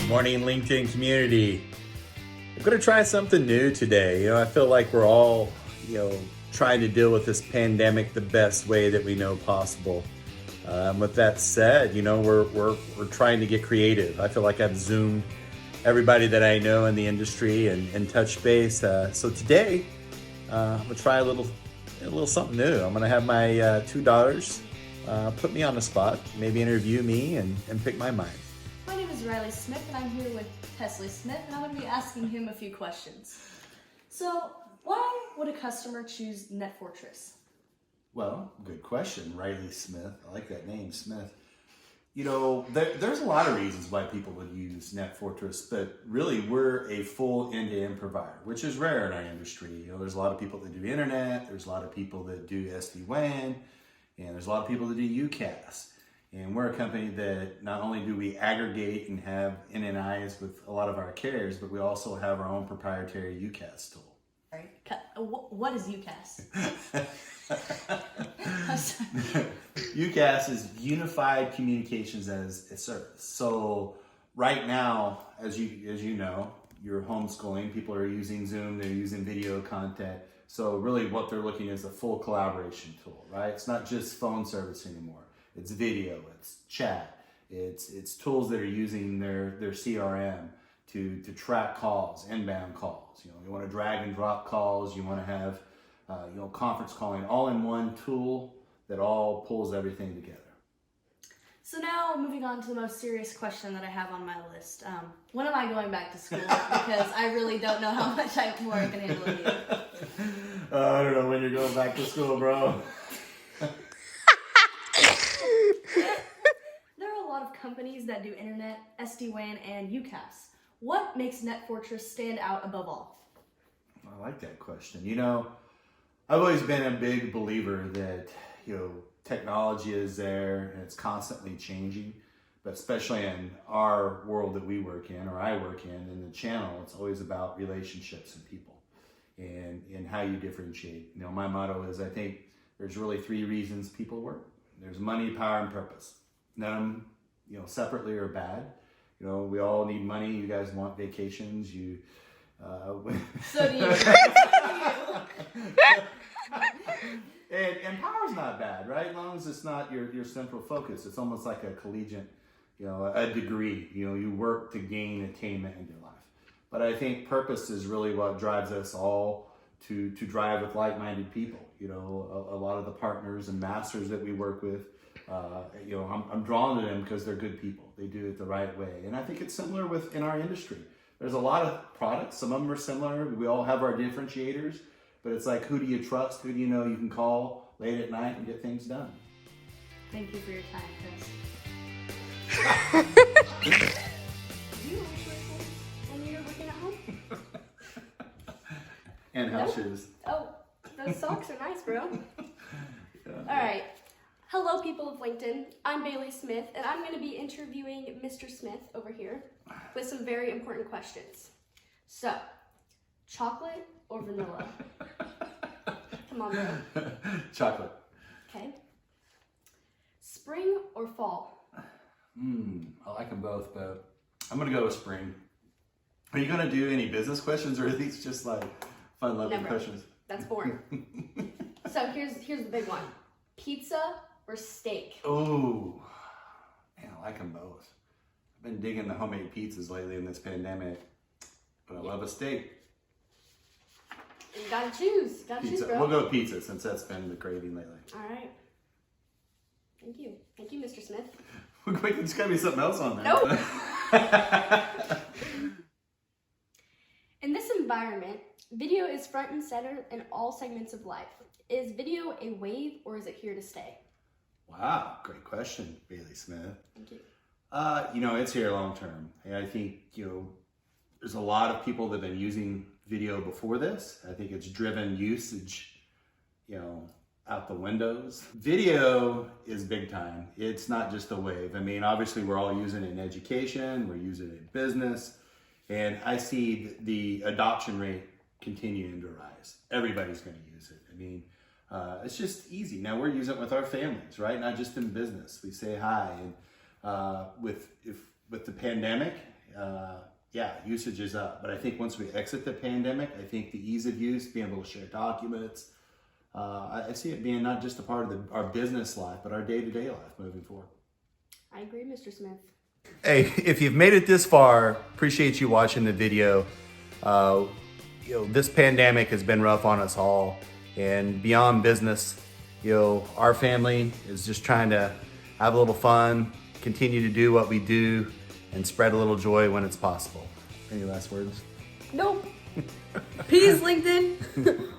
Morning, LinkedIn community. I'm going to try something new today. I feel like we're all, trying to deal with this pandemic the best way that we know possible. With that said, we're trying to get creative. I feel like I've Zoomed everybody that I know in the industry and touch base. So today, I'm gonna try a little something new. I'm gonna have my two daughters put me on the spot, maybe interview me and pick my mind. My name is Riley Smith, and I'm here with Tesley Smith, and I'm going to be asking him a few questions. So, why would a customer choose Netfortris? Well, good question, Riley Smith. I like that name, Smith. There's a lot of reasons why people would use Netfortris, but really we're a full end-to-end provider, which is rare in our industry. There's a lot of people that do internet, there's a lot of people that do SD-WAN, and there's a lot of people that do UCaaS. And we're a company that not only do we aggregate and have NNIs with a lot of our carriers, but we also have our own proprietary UCaaS tool. Sorry, what is UCaaS? UCaaS is Unified Communications as a Service. So right now, as you know, you're homeschooling, people are using Zoom, they're using video content. So really what they're looking at is a full collaboration tool, right? It's not just phone service anymore. It's video, it's chat, it's tools that are using their CRM to track calls, inbound calls. You want to drag and drop calls, you want to have conference calling, all in one tool that all pulls everything together. So now moving on to the most serious question that I have on my list. When am I going back to school? Because I really don't know how much more I can handle of you. I don't know when you're going back to school, bro. There are a lot of companies that do internet, SD-WAN, and UCaaS. What makes Netfortris stand out above all? I like that question. I've always been a big believer that, technology is there and it's constantly changing, but especially in our world that we work in, or I work in the channel, it's always about relationships and people and how you differentiate. My motto is, I think there's really three reasons people work. There's money, power, and purpose. None of them, separately are bad. We all need money. You guys want vacations. So do you. And power's not bad, right? As long as it's not your central focus. It's almost like a collegiate, a degree. You work to gain attainment in your life. But I think purpose is really what drives us all to drive with like-minded people. A lot of the partners and masters that we work with, I'm drawn to them because they're good people. They do it the right way. And I think it's similar in our industry. There's a lot of products. Some of them are similar. We all have our differentiators. But it's like, who do you trust? Who do you know you can call late at night and get things done? Thank you for your time, Chris. Do you wash your clothes when you're working at home? And house shoes. Oh, those socks are nice, bro. All right. Hello, people of LinkedIn. I'm Bailey Smith, and I'm going to be interviewing Mr. Smith over here with some very important questions. So, chocolate or vanilla? Come on, bro. Chocolate. Okay. Spring or fall? I like them both, but I'm going to go with spring. Are you going to do any business questions, or are these just like fun, lovely questions? That's boring. So here's the big one. Pizza or steak? Oh, man, I like them both. I've been digging the homemade pizzas lately in this pandemic, but I love a steak. You gotta choose. Pizza. Bro. We'll go with pizza since that's been the craving lately. All right. Thank you, Mr. Smith. Wait, there's gotta be something else on there. Nope. In this environment, video is front and center in all segments of life. Is video a wave or is it here to stay? Wow, great question, Bailey Smith. Thank you. It's here long term. And I think, there's a lot of people that have been using video before this. I think it's driven usage, out the windows. Video is big time. It's not just a wave. I mean, obviously we're all using it in education, we're using it in business, and I see the adoption rate continuing to rise. Everybody's going to use it. I mean, it's just easy. Now we're using it with our families, right? Not just in business. We say hi, and with the pandemic usage is up. But I think once we exit the pandemic, I think the ease of use, being able to share documents, I see it being not just a part of our business life, but our day-to-day life moving forward. I agree, Mr. Smith. Hey, if you've made it this far, appreciate you watching the video. This pandemic has been rough on us all, and beyond business, our family is just trying to have a little fun, continue to do what we do, and spread a little joy when it's possible. Any last words? Nope. Peace, LinkedIn.